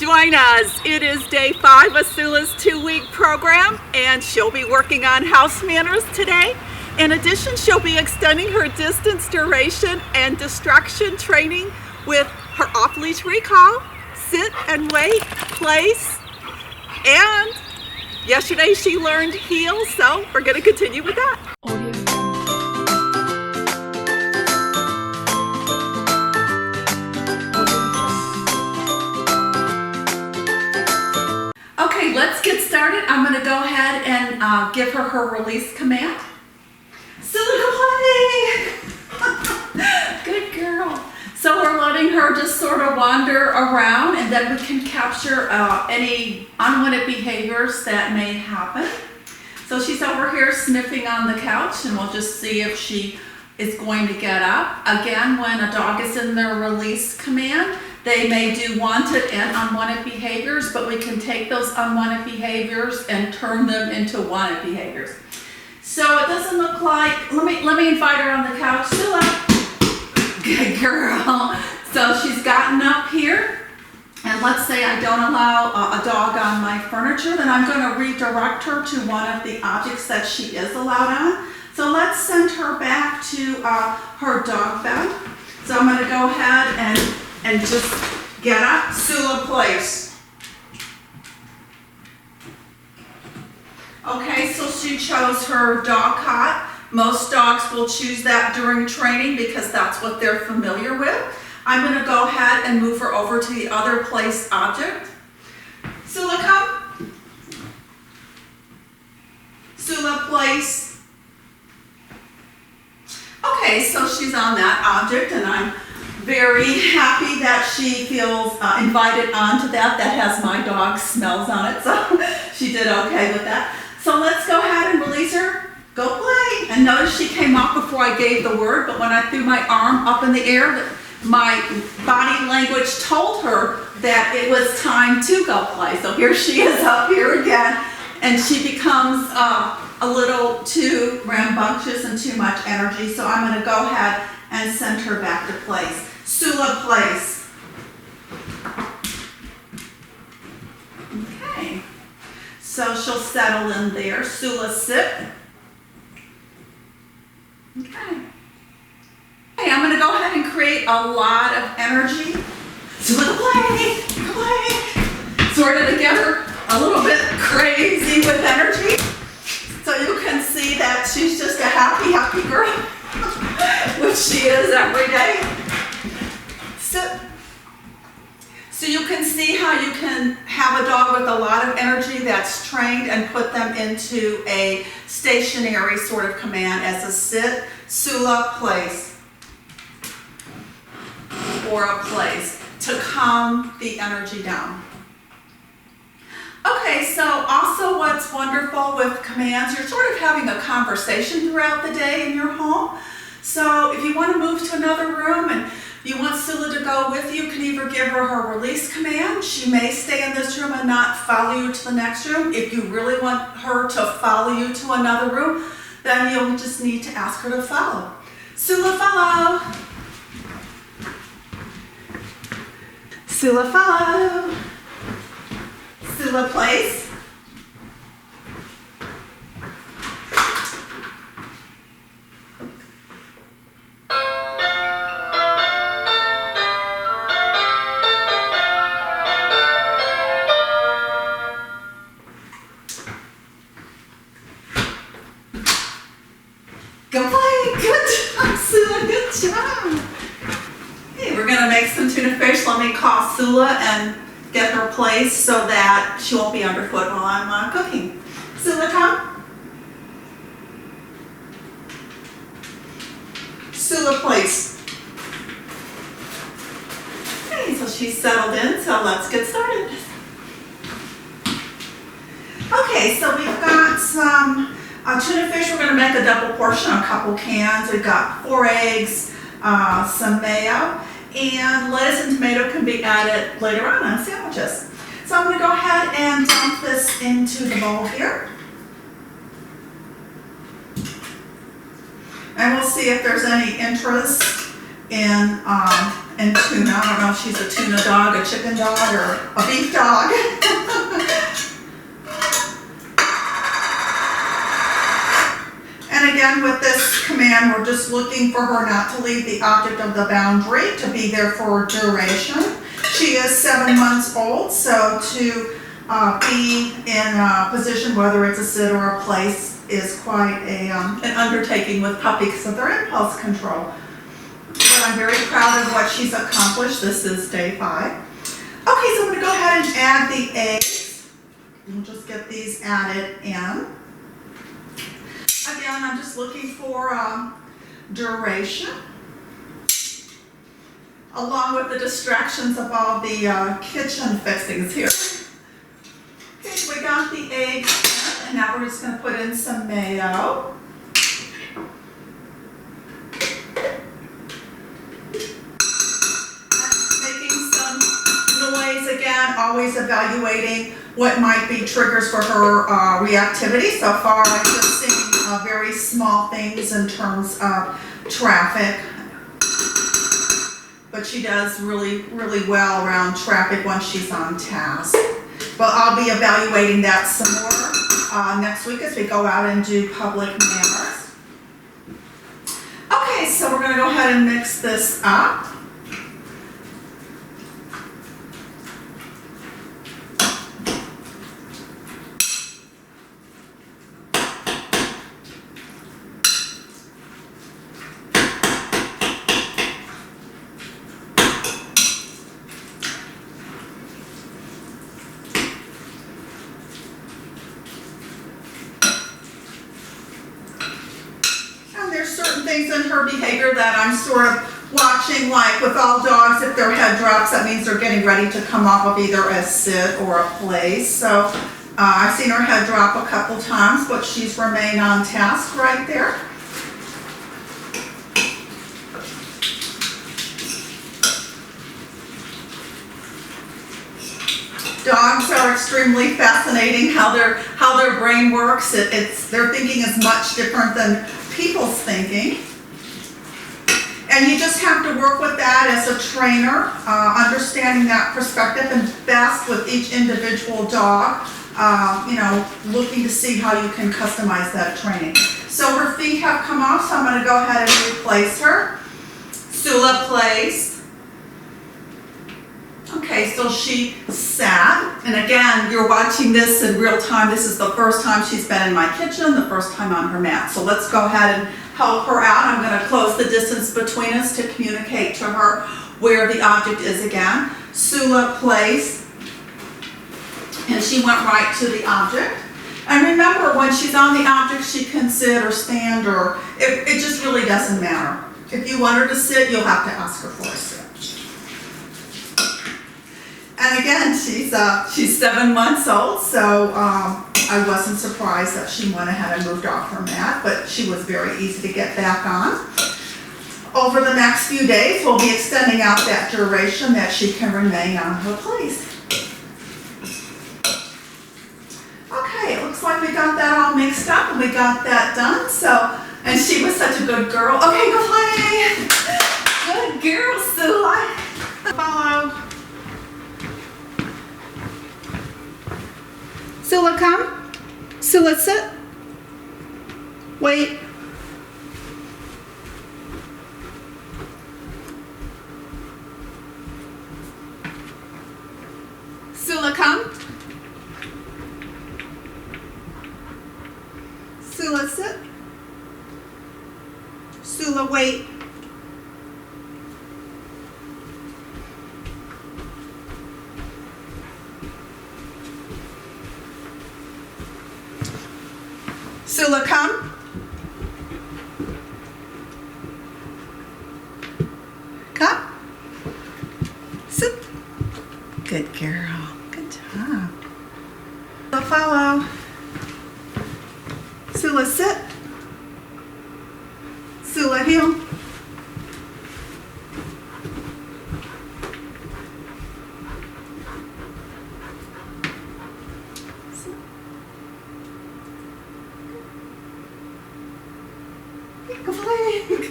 Join us. It is day 5 of Sula's 2-week program, and she'll be working on house manners today. In addition, she'll be extending her distance, duration, and distraction training with her off-leash recall, sit and wait, place, and yesterday she learned heel, so we're going to continue with that. Okay, let's get started. I'm going to go ahead and give her release command. Sula, play! Good girl. So we're letting her just sort of wander around, and then we can capture any unwanted behaviors that may happen. So she's over here sniffing on the couch, and we'll just see if she is going to get up. Again, when a dog is in their release command, they may do wanted and unwanted behaviors, but we can take those unwanted behaviors and turn them into wanted behaviors. So it doesn't look like, let me invite her on the couch. Sula, good girl. So she's gotten up here, and let's say I don't allow a dog on my furniture, then I'm going to redirect her to one of the objects that she is allowed on. So let's send her back to her dog bed. So I'm going to go ahead and just get up. Sula, place. Okay, so she chose her dog cot. Most dogs will choose that during training because that's what they're familiar with. I'm going to go ahead and move her over to the other place object. Sula, come. Sula, place. Okay, so she's on that object, and I'm very happy that she feels invited onto that. That has my dog's smells on it, so she did okay with that. So let's go ahead and release her. Go play. And notice she came off before I gave the word, but when I threw my arm up in the air, my body language told her that it was time to go play. So here she is up here again, and she becomes a little too rambunctious and too much energy. So I'm going to go ahead and send her back to place. Sula, place. Okay. So she'll settle in there. Sula, sit. Okay. Okay, I'm going to go ahead and create a lot of energy. Sula, play. Play. Sort of to get her a little bit crazy with energy. So you can see that she's just a happy, happy girl, which she is every day. So you can see how you can have a dog with a lot of energy that's trained and put them into a stationary sort of command as a sit, Sula, place, or a place to calm the energy down. Okay, so also what's wonderful with commands, you're sort of having a conversation throughout the day in your home. So if you want to move to another room and you want Sula to go with you, can either give her release command. She may stay in this room and not follow you to the next room. If you really want her to follow you to another room, then you'll just need to ask her to follow. Sula, follow. Sula, follow. Sula, place. Go play. Good job, Sula. Good job. Hey, we're going to make some tuna fish. Let me call Sula and get her placed so that she won't be underfoot while I'm cooking. Sula, come. Sula, place. Okay, so she's settled in, so let's get started. Okay, so we've got some tuna fish. We're going to make a double portion, a couple cans. We've got 4 eggs, some mayo, and lettuce and tomato can be added later on sandwiches. So I'm going to go ahead and dump this into the bowl here. And we'll see if there's any interest in and tuna. I don't know if she's a tuna dog, a chicken dog, or a beef dog. And again, with this command, we're just looking for her not to leave the object of the boundary, to be there for duration. She is 7 months old, so to be in a position, whether it's a sit or a place, is quite an undertaking with puppies because of their impulse control. But I'm very proud of what she's accomplished. This is day 5. Okay, so I'm going to go ahead and add the eggs. We'll just get these added in. Again, I'm just looking for duration, along with the distractions of all the kitchen fixings here. Okay, so we got the eggs, and now we're just going to put in some mayo. Making some noise again, always evaluating what might be triggers for her reactivity. So far, I've just seen very small things in terms of traffic. But she does really, really well around traffic once she's on task. But I'll be evaluating that some more next week as we go out and do public manners. Okay, so we're going to go ahead and mix this up. Certain things in her behavior that I'm sort of watching, like with all dogs, if their head drops, that means they're getting ready to come off of either a sit or a place. So I've seen her head drop a couple times, but she's remained on task right there. Dogs are extremely fascinating how their brain works. Their thinking is much different than people's thinking, and you just have to work with that as a trainer, understanding that perspective, and best with each individual dog, looking to see how you can customize that training. So her feet have come off, so I'm going to go ahead and replace her. Sula plays. Okay, so she sat, and again, you're watching this in real time. This is the first time she's been in my kitchen, the first time on her mat. So let's go ahead and help her out. I'm going to close the distance between us to communicate to her where the object is again. Sula plays, and she went right to the object. And remember, when she's on the object, she can sit or stand, or it just really doesn't matter. If you want her to sit, you'll have to ask her for a sit. And again, she's 7 months old, so I wasn't surprised that she went ahead and moved off her mat, but she was very easy to get back on. Over the next few days, we'll be extending out that duration that she can remain on her place. Okay, it looks like we got that all mixed up and we got that done. And she was such a good girl. Okay, go play. Good girl, Sula. Follow. Sula, come. Sula, sit. Wait. Sula, come. Sula, sit. Sula, wait. Sula, come. Come. Sit. Good girl. Good job. Sula, follow. Sula, sit. Sula, heel.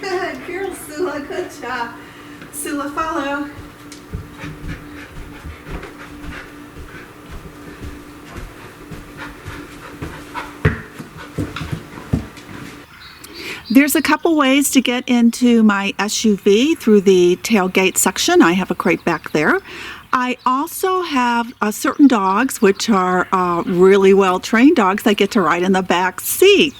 Good girl, Sula. Good job. Sula, follow. There's a couple ways to get into my SUV through the tailgate section. I have a crate back there. I also have certain dogs, which are really well-trained dogs that get to ride in the back seat.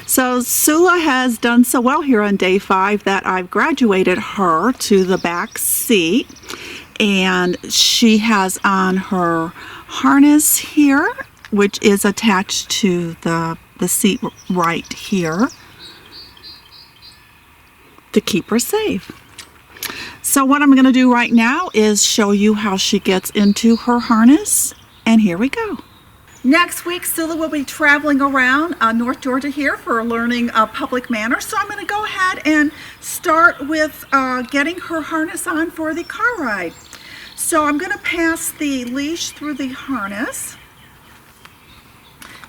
So Sula has done so well here on day 5 that I've graduated her to the back seat. And she has on her harness here, which is attached to the seat right here, to keep her safe. So what I'm going to do right now is show you how she gets into her harness, and here we go. Next week, Sula will be traveling around North Georgia here for learning public manners. So I'm going to go ahead and start with getting her harness on for the car ride. So I'm going to pass the leash through the harness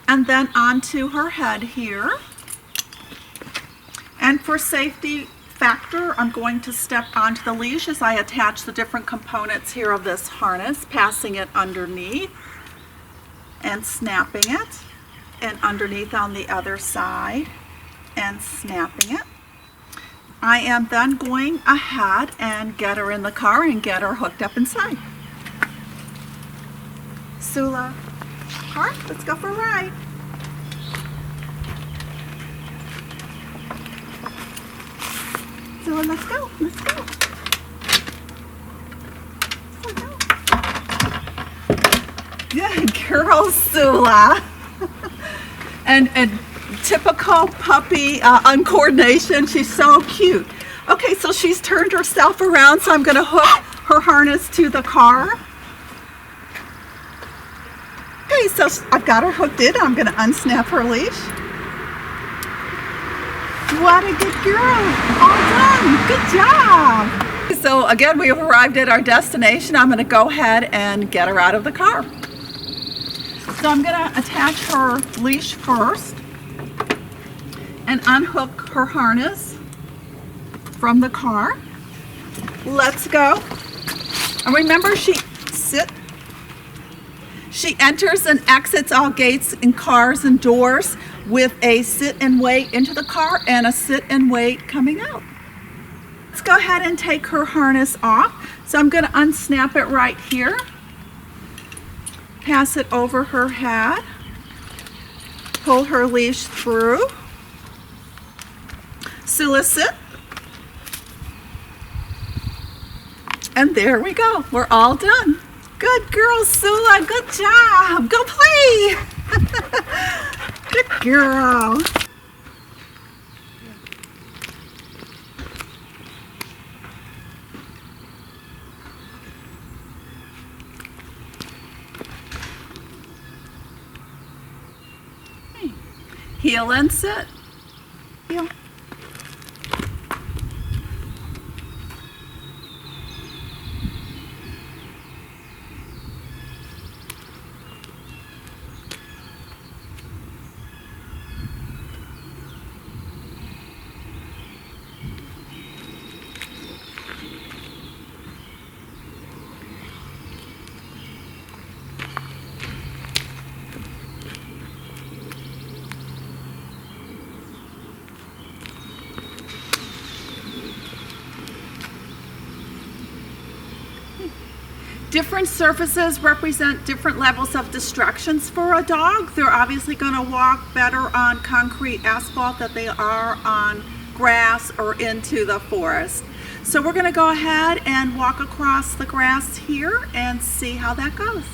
and then onto her head here. And for safety factor, I'm going to step onto the leash as I attach the different components here of this harness, passing it underneath and snapping it, and underneath on the other side and snapping it. I am then going ahead and get her in the car and get her hooked up inside. Sula, car, let's go for a ride. Sula, let's go, let's go. Good girl, Sula. and typical puppy uncoordination. She's so cute. Okay, so she's turned herself around, so I'm going to hook her harness to the car. Okay, so I've got her hooked in. I'm going to unsnap her leash. What a good girl. All done. Good job. So again, we have arrived at our destination. I'm going to go ahead and get her out of the car. So I'm going to attach her leash first and unhook her harness from the car. Let's go. And remember, she enters and exits all gates and cars and doors with a sit and wait into the car and a sit and wait coming out. Let's go ahead and take her harness off. So I'm going to unsnap it right here. Pass it over her head. Pull her leash through. Sula, sit. And there we go. We're all done. Good girl, Sula. Good job. Go play. Good girl. Heel and sit. Heel. Different surfaces represent different levels of distractions for a dog. They're obviously going to walk better on concrete asphalt than they are on grass or into the forest. So we're going to go ahead and walk across the grass here and see how that goes.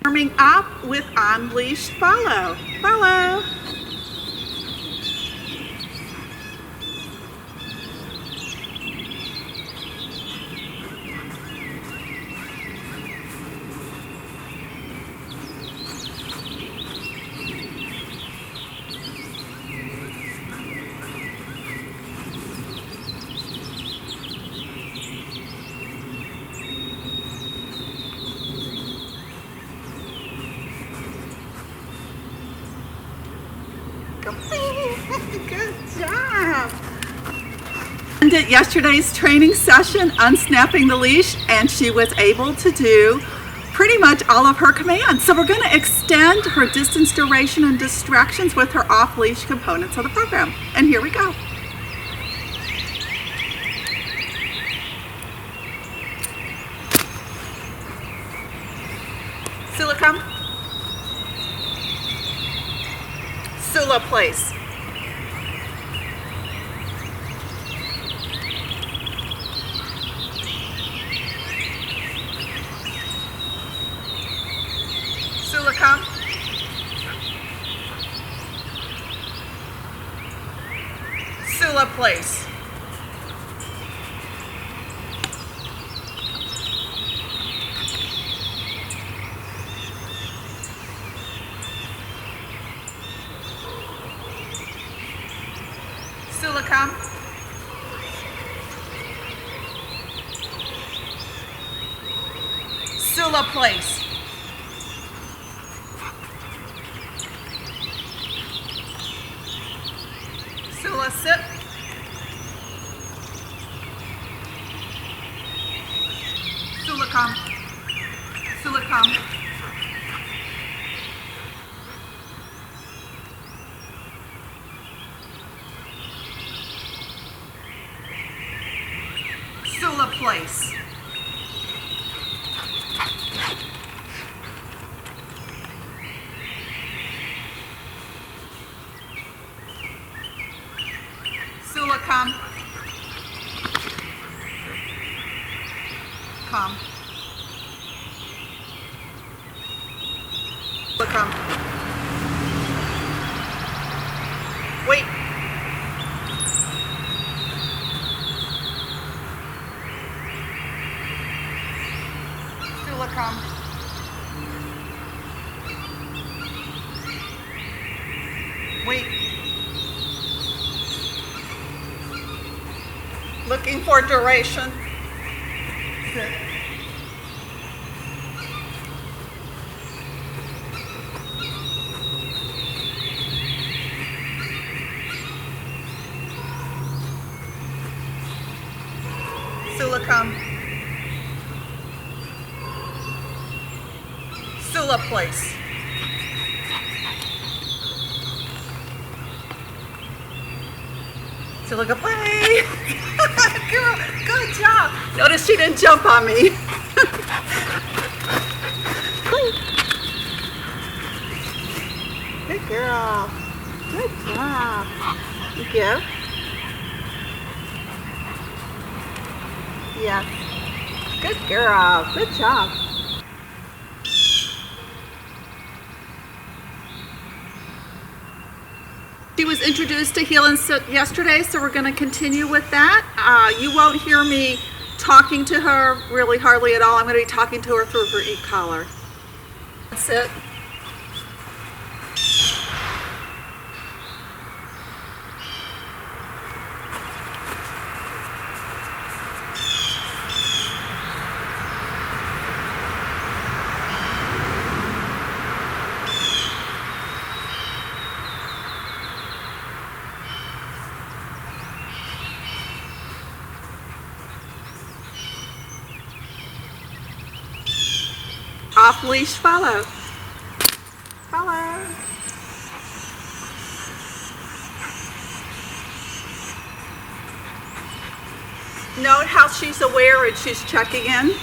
Warming up with on-leash follow. Follow. Good job. And at yesterday's training session, unsnapping the leash, and she was able to do pretty much all of her commands. So we're going to extend her distance, duration, and distractions with her off-leash components of the program. And here we go. Sula, come. Sula, place. Sula, come. Sula, place. Sula, come. Sula, place. Sula, sit. Sula, come. Sula, come. Sula, place. Sula, come. Come. Sula, come. Wait. Sula, come. Wait. Looking for duration. Sit. Sula, come. Sula, place. Sula, go play. Girl, good job. Notice she didn't jump on me. Good girl. Good job. Thank you. Yes. Good girl. Good job. She was introduced to heel and sit yesterday, so we're going to continue with that. You won't hear me talking to her really hardly at all. I'm going to be talking to her through her e-collar. Sit. Off-leash follow. Follow. Note how she's aware and she's checking in.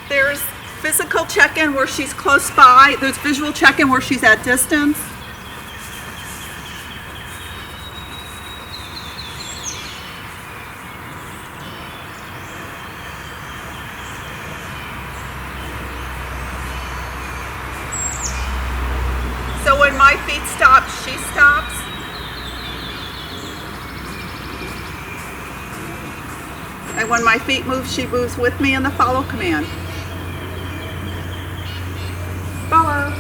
There's physical check-in where she's close by. There's visual check-in where she's at distance. she stops. And when my feet move, she moves with me in the follow command. Follow.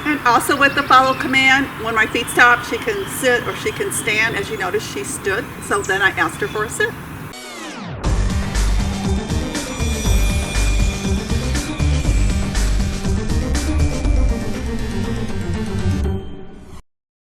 And also with the follow command, when my feet stop, she can sit or she can stand. As you notice, she stood. So then I asked her for a sit.